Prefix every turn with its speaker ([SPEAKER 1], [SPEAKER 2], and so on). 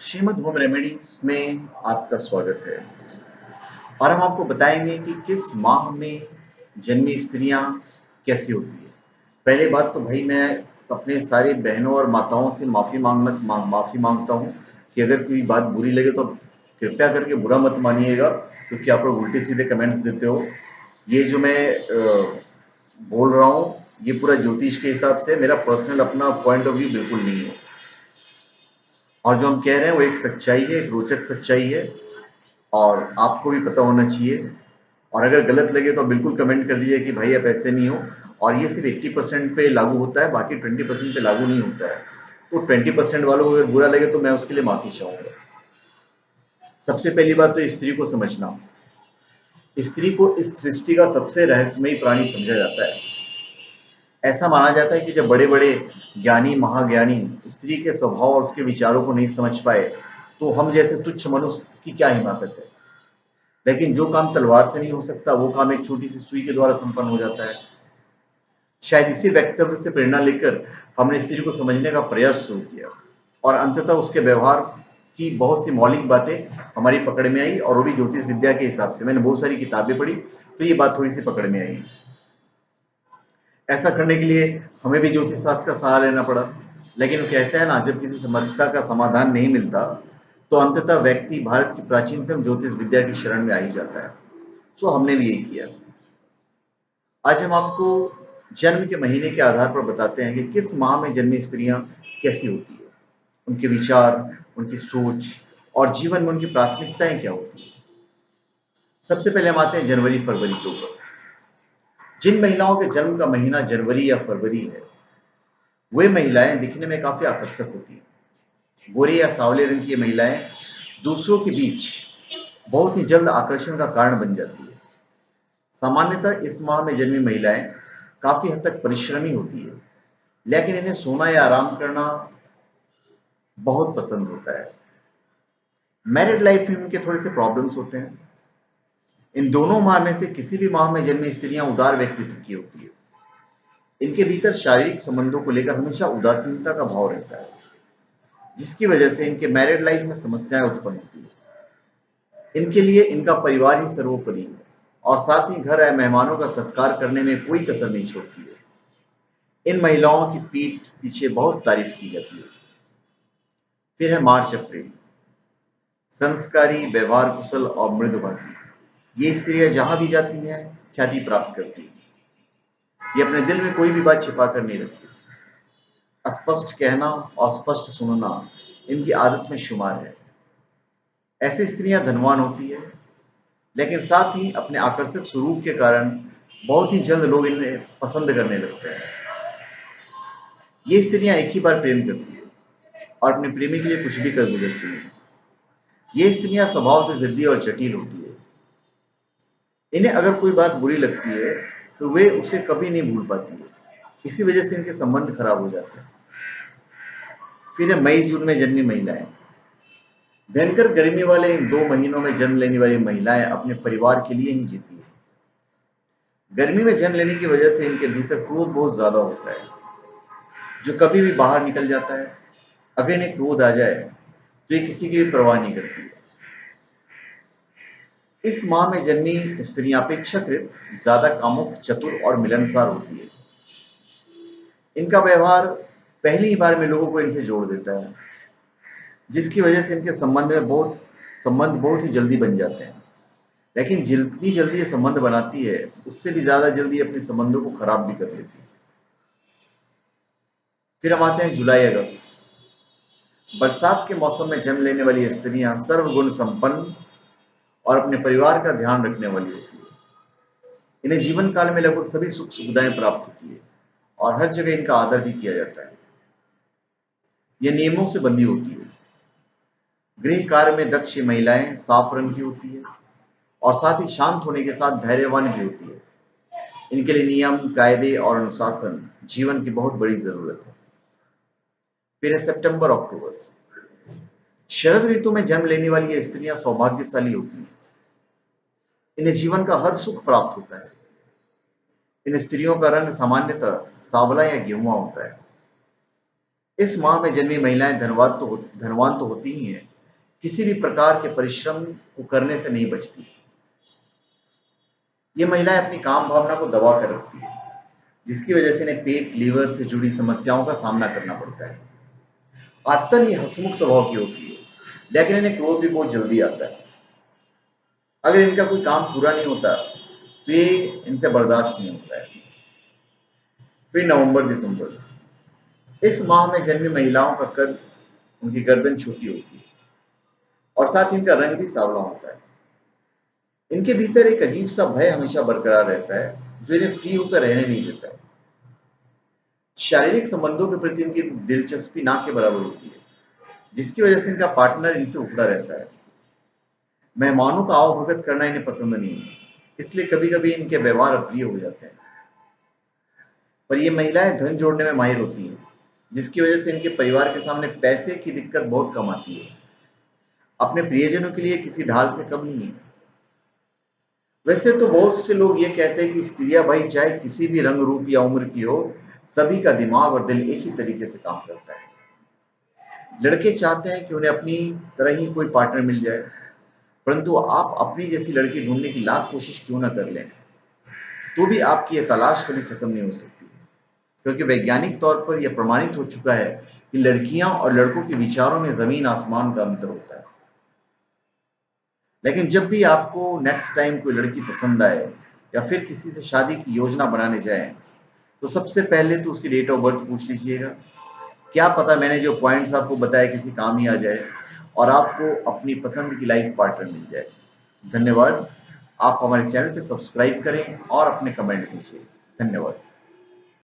[SPEAKER 1] Shrimad home remedies में आपका स्वागत है और हम आपको बताएंगे कि किस माह में जन्मी स्त्रियां कैसी होती है। पहले बात तो भाई मैं अपने सारे बहनों और माताओं से माफ़ी मांगता हूं कि अगर कोई बात बुरी लगे तो कृपया करके बुरा मत मानिएगा, क्योंकि आप लोग उल्टे सीधे कमेंट्स देते हो। ये जो मैं बोल रहा हूँ ये पूरा ज्योतिष के हिसाब से, मेरा पर्सनल अपना पॉइंट ऑफ व्यू बिल्कुल नहीं है। और जो हम कह रहे हैं वो एक सच्चाई है, एक रोचक सच्चाई है और आपको भी पता होना चाहिए। और अगर गलत लगे तो बिल्कुल कमेंट कर दीजिए कि भाई आप ऐसे नहीं हो। और ये सिर्फ 80% पे लागू होता है, बाकी 20% पे लागू नहीं होता है। तो 20% वालों को अगर बुरा लगे तो मैं उसके लिए माफ़ी चाहूँगा। सबसे पहली बात तो स्त्री को समझना। स्त्री को इस सृष्टि का सबसे रहस्यमयी प्राणी समझा जाता है। ऐसा माना जाता है कि जब बड़े बड़े ज्ञानी महाज्ञानी स्त्री के स्वभाव और उसके विचारों को नहीं समझ पाए तो हम जैसे तुच्छ मनुष्य की क्या हिमाकत है। लेकिन जो काम तलवार से नहीं हो सकता वो काम एक छोटी सी सुई के द्वारा संपन्न हो जाता है। शायद इसी वक्तव्य से प्रेरणा लेकर हमने स्त्री को समझने का प्रयास शुरू किया और अंततः उसके व्यवहार की बहुत सी मौलिक बातें हमारी पकड़ में आई, और वो भी ज्योतिष विद्या के हिसाब से। मैंने बहुत सारी किताबें पढ़ी तो ये बात थोड़ी सी पकड़ में आई। ऐसा करने के लिए हमें भी ज्योतिष शास्त्र का सहारा लेना पड़ा। लेकिन वो कहते हैं ना, जब किसी समस्या का समाधान नहीं मिलता तो अंततः व्यक्ति भारत की प्राचीनतम ज्योतिष विद्या की शरण में आ ही जाता है। सो हमने भी यही किया। आज हम आपको जन्म के महीने के आधार पर बताते हैं कि किस माह में जन्मी स्त्रियां कैसी होती है, उनके विचार, उनकी सोच और जीवन में उनकी प्राथमिकताएं क्या होती हैं। सबसे पहले हम आते हैं जनवरी फरवरी के ऊपर। जिन महिलाओं के जन्म का महीना जनवरी या फरवरी है वे महिलाएं दिखने में काफी आकर्षक होती हैं। गोरे या सांवले रंग की ये महिलाएं दूसरों के बीच बहुत ही जल्द आकर्षण का कारण बन जाती है। सामान्यतः इस माह में जन्मी महिलाएं काफी हद तक परिश्रमी होती है, लेकिन इन्हें सोना या आराम करना बहुत पसंद होता है। मैरिड लाइफ में इनके थोड़े से प्रॉब्लम्स होते हैं। इन दोनों माह में से किसी भी माह में जन्मी स्त्रियां उदार व्यक्तित्व की होती है। इनके भीतर शारीरिक संबंधों को लेकर हमेशा उदासीनता का भाव रहता है, जिसकी वजह से इनके मैरिड लाइफ में समस्याएं उत्पन्न होती है। इनके लिए इनका परिवार ही सर्वोपरि है और साथ ही घर आए मेहमानों का सत्कार करने में कोई कसर नहीं छोड़ती है। इन महिलाओं की पीठ पीछे बहुत तारीफ की जाती है। फिर है मार्च अप्रैल। संस्कारी, व्यवहार कुशल और मृदुभाषी ये स्त्रियां जहां भी जाती हैं ख्याति प्राप्त करती हैं। ये अपने दिल में कोई भी बात छिपा कर नहीं रखती। स्पष्ट कहना और स्पष्ट सुनना इनकी आदत में शुमार है। ऐसी स्त्रियां धनवान होती है, लेकिन साथ ही अपने आकर्षक स्वरूप के कारण बहुत ही जल्द लोग इन्हें पसंद करने लगते हैं। ये स्त्रियां एक ही बार प्रेम करती है और अपने प्रेमी के लिए कुछ भी कर गुजरती है। ये स्त्रियां स्वभाव से जिद्दी और जटिल होती है। इन्हें अगर कोई बात बुरी लगती है तो वे उसे कभी नहीं भूल पाती है। इसी वजह से इनके संबंध खराब हो जाते हैं। फिर है मई जून में जन्मी महिलाएं। भयंकर गर्मी वाले इन 2 महीनों में जन्म लेने वाली महिलाएं अपने परिवार के लिए ही जीती हैं। गर्मी में जन्म लेने की वजह से इनके भीतर क्रोध बहुत ज्यादा होता है, जो कभी भी बाहर निकल जाता है। अगर इन्हें क्रोध आ जाए तो ये किसी की भी परवाह नहीं करती। इस माह में जन्मी स्त्रियां अपेक्षाकृत ज्यादा कामुक, चतुर और मिलनसार होती है। इनका व्यवहार पहली ही बार में लोगों को इनसे जोड़ देता है, जिसकी वजह से इनके संबंध बहुत ही जल्दी बन जाते हैं। लेकिन जितनी जल्दी ये संबंध बनाती है उससे भी ज्यादा जल्दी अपने संबंधों को खराब भी कर लेती है। फिर हम आते हैं जुलाई अगस्त। बरसात के मौसम में जन्म लेने वाली स्त्रियां सर्वगुण संपन्न और अपने परिवार का ध्यान रखने वाली होती है। इन्हें जीवन काल में लगभग सभी सुख सुविधाएं प्राप्त होती है और हर जगह इनका आदर भी किया जाता है। ये नियमों से बंधी होती है। गृह कार्य में दक्ष महिलाएं साफ रंग की होती है और साथ ही शांत होने के साथ धैर्यवान भी होती है। इनके लिए नियम, कायदे और अनुशासन जीवन की बहुत बड़ी जरूरत है। फिर है सितंबर अक्टूबर। शरद ऋतु में जन्म लेने वाली ये स्त्रियां सौभाग्यशाली होती हैं। इन्हें जीवन का हर सुख प्राप्त होता है। इन स्त्रियों का रंग सामान्यतः सांवला या गेहुआ होता है। इस माह में जन्मी महिलाएं धनवान तो होती ही हैं, किसी भी प्रकार के परिश्रम को करने से नहीं बचती। ये महिलाएं अपनी काम भावना को दबा कर रखती है, जिसकी वजह से इन्हें पेट, लीवर से जुड़ी समस्याओं का सामना करना पड़ता है। आदतन ये हंसमुख स्वभाव की होती है, लेकिन इन्हें क्रोध भी बहुत जल्दी आता है। अगर इनका कोई काम पूरा नहीं होता तो ये इनसे बर्दाश्त नहीं होता है। फिर नवंबर दिसंबर, इस माह में जन्मी महिलाओं का कद, उनकी गर्दन छोटी होती है और साथ ही इनका रंग भी सांवला होता है। इनके भीतर एक अजीब सा भय हमेशा बरकरार रहता है, जो इन्हें फ्री होकर रहने नहीं देता है। शारीरिक संबंधों के प्रति इनकी दिलचस्पी ना के बराबर होती है, जिसकी वजह से इनका पार्टनर इनसे उखड़ा रहता है। मेहमानों का आवभगत करना इन्हें पसंद नहीं है, इसलिए कभी कभी इनके व्यवहार अप्रिय हो जाते हैं। पर ये महिलाएं धन जोड़ने में माहिर होती हैं, जिसकी वजह से इनके परिवार के सामने पैसे की दिक्कत बहुत कम आती है। अपने प्रियजनों के लिए किसी ढाल से कम नहीं है। वैसे तो बहुत से लोग ये कहते हैं कि स्त्रियां भाई चाहे किसी भी रंग, रूप या उम्र की हो, सभी का दिमाग और दिल एक ही तरीके से काम करता है। लड़के चाहते हैं कि उन्हें अपनी तरह ही कोई पार्टनर मिल जाए, परंतु आप अपनी जैसी लड़की ढूंढने की लाख कोशिश क्यों ना कर लें, तो भी आपकी ये तलाश कभी खत्म नहीं हो सकती। क्योंकि वैज्ञानिक तौर पर यह प्रमाणित हो चुका है कि लड़कियां और लड़कों के विचारों में जमीन आसमान का अंतर होता है। लेकिन जब भी आपको नेक्स्ट टाइम कोई लड़की पसंद आए या फिर किसी से शादी की योजना बनाने जाएं, तो सबसे पहले तो उसकी डेट ऑफ बर्थ पूछ लीजिएगा। क्या पता मैंने जो पॉइंट्स आपको बताए किसी काम ही आ जाए और आपको अपनी पसंद की लाइफ पार्टनर मिल जाए। धन्यवाद। आप हमारे चैनल पे सब्सक्राइब करें और अपने कमेंट दीजिए। धन्यवाद।